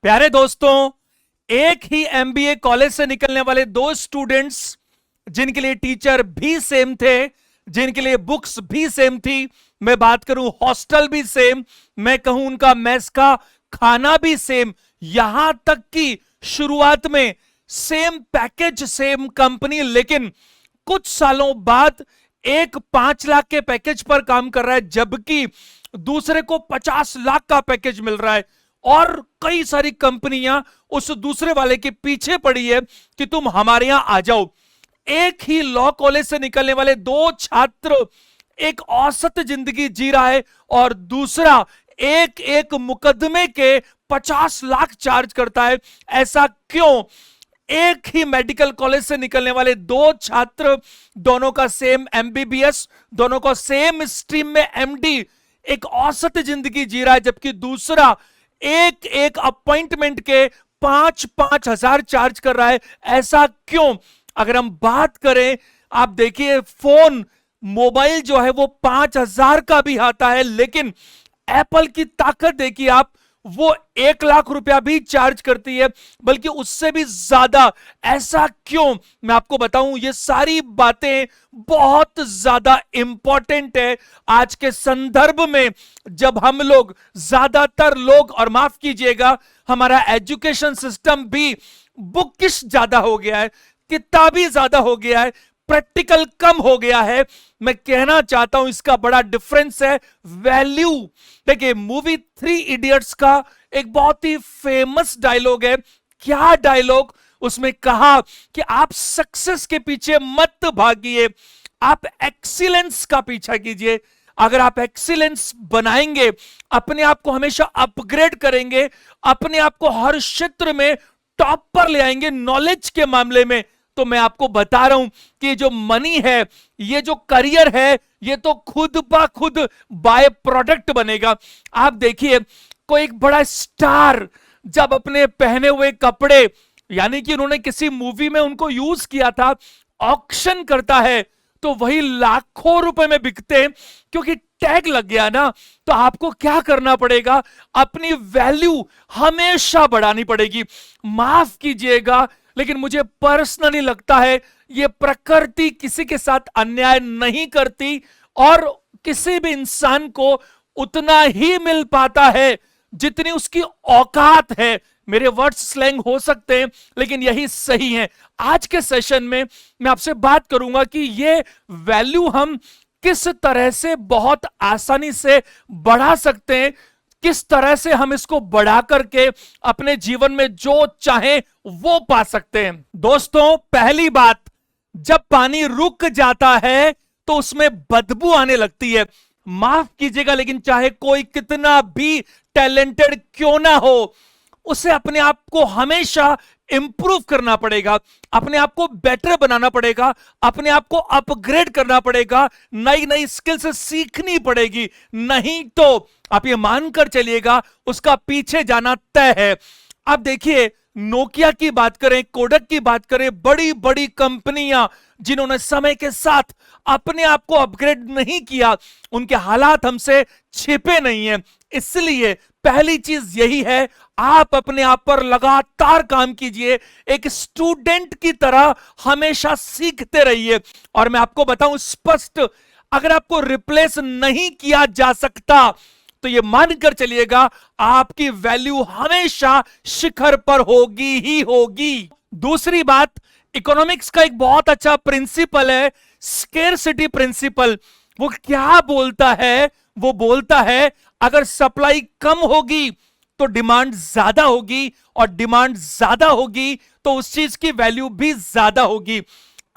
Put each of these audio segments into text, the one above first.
प्यारे दोस्तों, एक ही एमबीए कॉलेज से निकलने वाले दो स्टूडेंट्स जिनके लिए टीचर भी सेम थे, जिनके लिए बुक्स भी सेम थी, मैं बात करूं हॉस्टल भी सेम, मैं कहूं उनका मेस का खाना भी सेम, यहां तक कि शुरुआत में सेम पैकेज सेम कंपनी, लेकिन कुछ सालों बाद एक 5 लाख के पैकेज पर काम कर रहा है जबकि दूसरे को 50 लाख का पैकेज मिल रहा है और कई सारी कंपनियां उस दूसरे वाले के पीछे पड़ी है कि तुम हमारे यहां आ जाओ। एक ही लॉ कॉलेज से निकलने वाले दो छात्र एक औसत जिंदगी जी रहा है और दूसरा एक एक मुकदमे के 50 लाख चार्ज करता है। ऐसा क्यों? एक ही मेडिकल कॉलेज से निकलने वाले दो छात्र, दोनों का सेम एमबीबीएस, दोनों को सेम स्ट्रीम में एमडी, एक औसत जिंदगी जी रहा है जबकि दूसरा एक एक अपॉइंटमेंट के 5-5 हजार चार्ज कर रहा है। ऐसा क्यों? अगर हम बात करें, आप देखिए फोन, मोबाइल जो है वो 5,000 का भी आता है, लेकिन एप्पल की ताकत देखिए आप, वो 1 लाख रुपया भी चार्ज करती है, बल्कि उससे भी ज्यादा। ऐसा क्यों? मैं आपको बताऊं, ये सारी बातें बहुत ज्यादा इंपॉर्टेंट है आज के संदर्भ में, जब हम लोग, ज्यादातर लोग, और माफ कीजिएगा हमारा एजुकेशन सिस्टम भी बुकिश ज्यादा हो गया है, किताबी ज्यादा हो गया है, प्रैक्टिकल कम हो गया है। मैं कहना चाहता हूं इसका बड़ा डिफरेंस है वैल्यू। देखिए, मूवी 3 इडियट्स का एक बहुत ही फेमस डायलॉग है। क्या डायलॉग? उसमें कहा कि आप सक्सेस के पीछे मत भागिए, आप एक्सीलेंस का पीछा कीजिए। अगर आप एक्सीलेंस बनाएंगे, अपने आप को हमेशा अपग्रेड करेंगे, अपने आप को हर क्षेत्र में टॉप पर ले आएंगे नॉलेज के मामले में, तो मैं आपको बता रहा हूं कि जो मनी है, ये जो करियर है, ये तो खुद बा खुद बाय प्रोडक्ट बनेगा। आप देखिए, कोई एक बड़ा स्टार जब अपने पहने हुए कपड़े, यानी कि उन्होंने किसी मूवी में उनको यूज किया था, ऑक्शन करता है तो वही लाखों रुपए में बिकते हैं, क्योंकि टैग लग गया ना। तो आपको क्या करना पड़ेगा? अपनी वैल्यू हमेशा बढ़ानी पड़ेगी। माफ कीजिएगा, लेकिन मुझे पर्सनली लगता है ये प्रकृति किसी के साथ अन्याय नहीं करती और किसी भी इंसान को उतना ही मिल पाता है जितनी उसकी औकात है। मेरे वर्ड्स स्लैंग हो सकते हैं, लेकिन यही सही है। आज के सेशन में मैं आपसे बात करूंगा कि ये वैल्यू हम किस तरह से बहुत आसानी से बढ़ा सकते हैं, किस तरह से हम इसको बढ़ा करके अपने जीवन में जो चाहें वो पा सकते हैं। दोस्तों, पहली बात, जब पानी रुक जाता है तो उसमें बदबू आने लगती है। माफ कीजिएगा, लेकिन चाहे कोई कितना भी टैलेंटेड क्यों ना हो, उसे अपने आप को हमेशा इंप्रूव करना पड़ेगा, अपने आप को बेटर बनाना पड़ेगा, अपने आप को अपग्रेड करना पड़ेगा, नई नई स्किल्स सीखनी पड़ेगी, नहीं तो आप ये मानकर चलिएगा उसका पीछे जाना तय है। अब देखिए, नोकिया की बात करें, कोडक की बात करें, बड़ी बड़ी कंपनियां जिन्होंने समय के साथ अपने आप को अपग्रेड नहीं किया, उनके हालात हमसे छिपे नहीं है। इसलिए पहली चीज यही है, आप अपने आप पर लगातार काम कीजिए, एक स्टूडेंट की तरह हमेशा सीखते रहिए। और मैं आपको बताऊं स्पष्ट, अगर आपको रिप्लेस नहीं किया जा सकता तो ये मानकर चलिएगा आपकी वैल्यू हमेशा शिखर पर होगी ही होगी। दूसरी बात, इकोनॉमिक्स का एक बहुत अच्छा प्रिंसिपल है, स्केर्सिटी प्रिंसिपल। वो क्या बोलता है? वो बोलता है अगर सप्लाई कम होगी तो डिमांड ज्यादा होगी, और डिमांड ज्यादा होगी तो उस चीज की वैल्यू भी ज्यादा होगी।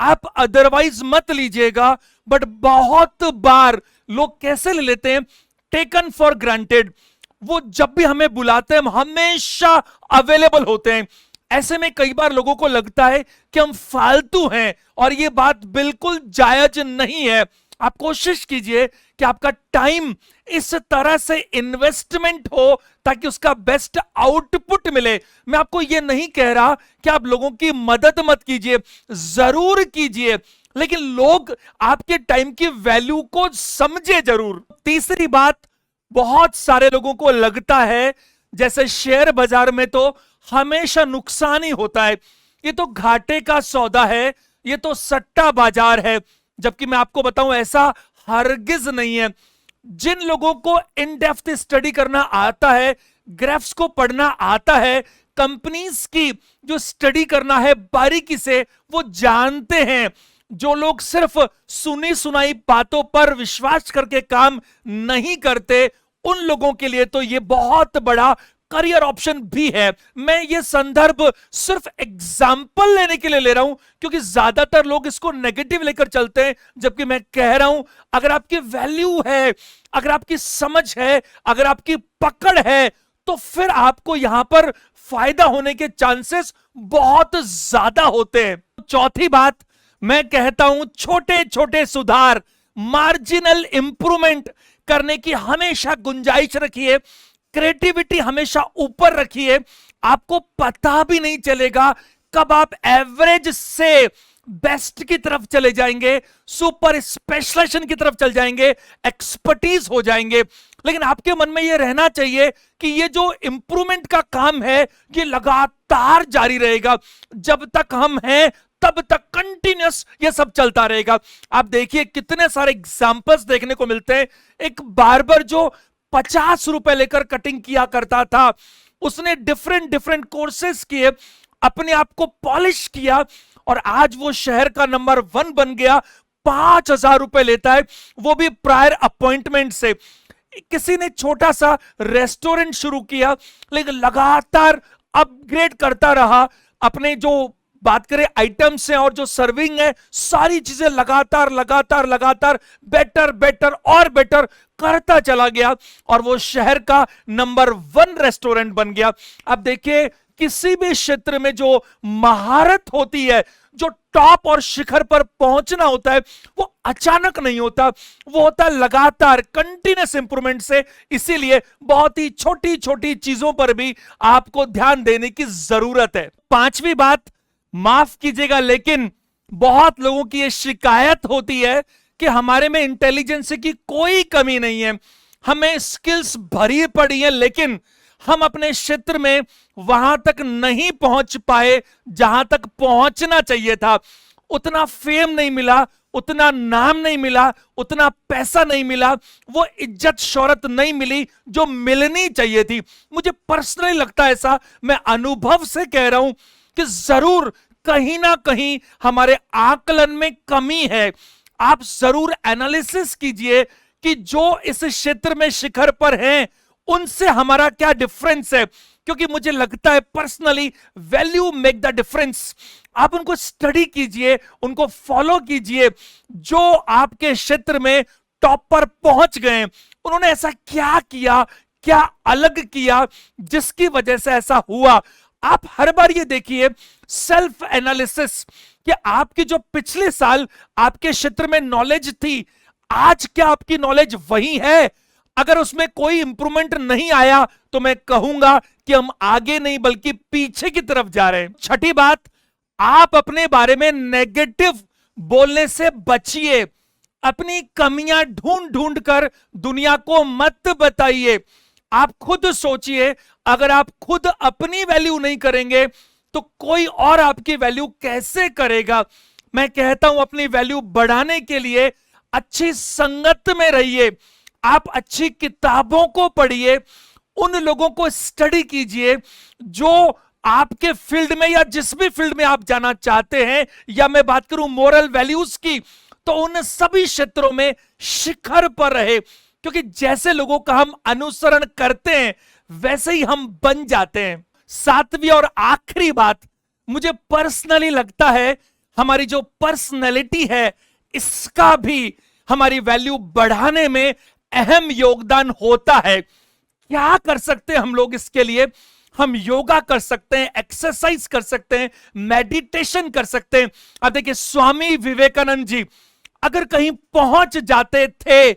आप अदरवाइज मत लीजिएगा, बट बहुत बार लोग कैसे ले लेते हैं, टेकन फॉर ग्रांटेड। वो जब भी हमें बुलाते हैं हम हमेशा अवेलेबल होते हैं। ऐसे में कई बार लोगों को लगता है कि हम फालतू हैं, और ये बात बिल्कुल जायज नहीं है। आप कोशिश कीजिए कि आपका टाइम इस तरह से इन्वेस्टमेंट हो ताकि उसका बेस्ट आउटपुट मिले। मैं आपको यह नहीं कह रहा कि आप लोगों की मदद मत कीजिए, जरूर कीजिए, लेकिन लोग आपके टाइम की वैल्यू को समझे जरूर। तीसरी बात, बहुत सारे लोगों को लगता है जैसे शेयर बाजार में तो हमेशा नुकसान ही होता है, ये तो घाटे का सौदा है, ये तो सट्टा बाजार है। जबकि मैं आपको बताऊं ऐसा हरगिज नहीं है। जिन लोगों को इन डेप्थ स्टडी करना आता है, ग्राफ्स को पढ़ना आता है, कंपनीज की जो स्टडी करना है बारीकी से, वो जानते हैं। जो लोग सिर्फ सुनी सुनाई बातों पर विश्वास करके काम नहीं करते, उन लोगों के लिए तो ये बहुत बड़ा करियर ऑप्शन भी है। मैं ये संदर्भ सिर्फ एग्जाम्पल लेने के लिए ले रहा हूं, क्योंकि ज्यादातर लोग इसको नेगेटिव लेकर चलते हैं, जबकि मैं कह रहा हूं अगर आपकी वैल्यू है, अगर आपकी समझ है, अगर आपकी पकड़ है, तो फिर आपको यहां पर फायदा होने के चांसेस बहुत ज्यादा होते हैं। चौथी बात मैं कहता हूं, छोटे छोटे सुधार, मार्जिनल इंप्रूवमेंट करने की हमेशा गुंजाइश रखिए। क्रिएटिविटी हमेशा ऊपर रखिए। आपको पता भी नहीं चलेगा कब आप एवरेज से बेस्ट की तरफ चले जाएंगे, सुपर स्पेशलाइजेशन की तरफ चल जाएंगे, एक्सपर्टीज हो जाएंगे। लेकिन आपके मन में यह रहना चाहिए कि ये जो इंप्रूवमेंट का काम है ये लगातार जारी रहेगा। जब तक हम हैं तब तक कंटिन्यूस ये सब चलता रहेगा। आप देखिए कितने सारे एग्जांपल्स देखने को मिलते हैं। एक बार्बर जो 50 रुपए लेकर कटिंग किया करता था, उसने डिफरेंट डिफरेंट कोर्सेस किए, अपने आप को पॉलिश किया, और आज वो शहर का नंबर 1 बन गया। 5,000 रुपए लेता है, वो भी प्रायर अपॉइंटमेंट से। किसी ने छोटा सा रेस्टोरेंट शुरू किया, लेकिन लगातार अपग्रेड करता रहा। अपने जो बात करें आइटम्स हैं और जो सर्विंग है, सारी चीजें लगातार लगातार लगातार बेटर बेटर और बेटर करता चला गया, और वो शहर का नंबर 1 रेस्टोरेंट बन गया। अब देखिए किसी भी क्षेत्र में जो महारत होती है, जो टॉप और शिखर पर पहुंचना होता है, वो अचानक नहीं होता, वो होता है लगातार कंटिन्यूस इंप्रूवमेंट से। इसीलिए बहुत ही छोटी छोटी चीजों पर भी आपको ध्यान देने की जरूरत है। पांचवी बात, माफ कीजिएगा लेकिन बहुत लोगों की यह शिकायत होती है कि हमारे में इंटेलिजेंस की कोई कमी नहीं है, हमें स्किल्स भरी पड़ी है, लेकिन हम अपने क्षेत्र में वहां तक नहीं पहुंच पाए जहां तक पहुंचना चाहिए था। उतना फेम नहीं मिला, उतना नाम नहीं मिला, उतना पैसा नहीं मिला, वो इज्जत शोहरत नहीं मिली जो मिलनी चाहिए थी। मुझे पर्सनली लगता है ऐसा, मैं अनुभव से कह रहा हूं कि जरूर कहीं ना कहीं हमारे आकलन में कमी है। आप जरूर एनालिसिस कीजिए कि जो इस क्षेत्र में शिखर पर हैं उनसे हमारा क्या डिफरेंस है, क्योंकि मुझे लगता है personally value make the difference. आप उनको स्टडी कीजिए, उनको फॉलो कीजिए। जो आपके क्षेत्र में टॉप पर पहुंच गए, उन्होंने ऐसा क्या किया, क्या अलग किया जिसकी वजह से ऐसा हुआ। आप हर बार ये देखिए सेल्फ एनालिसिस कि आपकी जो पिछले साल आपके क्षेत्र में नॉलेज थी, आज क्या आपकी नॉलेज वही है। अगर उसमें कोई इंप्रूवमेंट नहीं आया तो मैं कहूंगा कि हम आगे नहीं बल्कि पीछे की तरफ जा रहे हैं। छठी बात, आप अपने बारे में नेगेटिव बोलने से बचिए। अपनी कमियां ढूंढ ढूंढ कर दुनिया को मत बताइए। आप खुद सोचिए, अगर आप खुद अपनी वैल्यू नहीं करेंगे तो कोई और आपकी वैल्यू कैसे करेगा। मैं कहता हूं अपनी वैल्यू बढ़ाने के लिए अच्छी संगत में रहिए, आप अच्छी किताबों को पढ़िए, उन लोगों को स्टडी कीजिए जो आपके फील्ड में या जिस भी फील्ड में आप जाना चाहते हैं, या मैं बात करूं मोरल वैल्यूज की, तो उन सभी क्षेत्रों में शिखर पर रहे, क्योंकि जैसे लोगों का हम अनुसरण करते हैं वैसे ही हम बन जाते हैं। सातवीं और आखिरी बात, मुझे पर्सनली लगता है हमारी जो पर्सनैलिटी है इसका भी हमारी वैल्यू बढ़ाने में अहम योगदान होता है। क्या कर सकते हैं हम लोग इसके लिए? हम योगा कर सकते हैं, एक्सरसाइज कर सकते हैं, मेडिटेशन कर सकते हैं। अब देखिए स्वामी विवेकानंद जी अगर कहीं पहुंच जाते थे,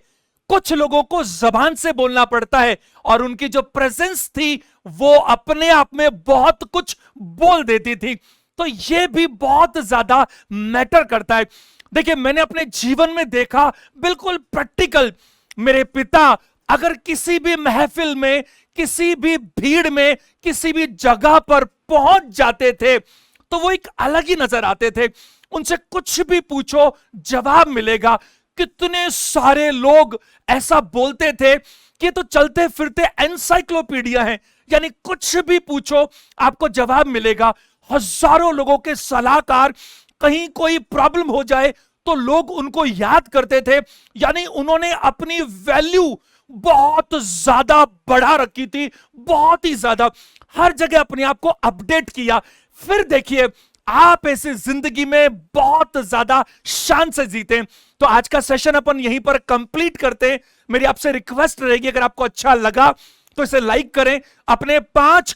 कुछ लोगों को जबान से बोलना पड़ता है, और उनकी जो प्रेजेंस थी वो अपने आप में बहुत कुछ बोल देती थी। तो ये भी बहुत ज्यादा मैटर करता है। देखिए मैंने अपने जीवन में देखा, बिल्कुल प्रैक्टिकल, मेरे पिता अगर किसी भी महफिल में किसी भी भीड़ में किसी भी जगह पर पहुंच जाते थे तो वो एक अलग ही नजर आते थे। उनसे कुछ भी पूछो जवाब मिलेगा। कितने सारे लोग ऐसा बोलते थे कि तो चलते फिरते एनसाइक्लोपीडिया है, यानी कुछ भी पूछो आपको जवाब मिलेगा। हजारों लोगों के सलाहकार, कहीं कोई प्रॉब्लम हो जाए तो लोग उनको याद करते थे, यानी उन्होंने अपनी वैल्यू बहुत ज्यादा बढ़ा रखी थी, बहुत ही ज्यादा। हर जगह अपने आप को अपडेट किया। फिर देखिए आप ऐसे जिंदगी में बहुत ज्यादा शान से जीते। तो आज का सेशन अपन यहीं पर कंप्लीट करते हैं। मेरी आपसे रिक्वेस्ट रहेगी, अगर आपको अच्छा लगा तो इसे लाइक करें, अपने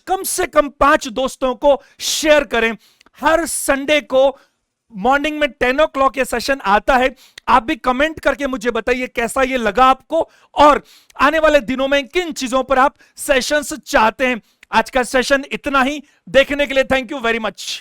कम से कम 5 दोस्तों को शेयर करें। हर संडे को मॉर्निंग में 10 o'clock ये सेशन आता है। आप भी कमेंट करके मुझे बताइए कैसा ये लगा आपको, और आने वाले दिनों में किन चीजों पर आप सेशंस चाहते हैं। आज का सेशन इतना ही। देखने के लिए थैंक यू वेरी मच।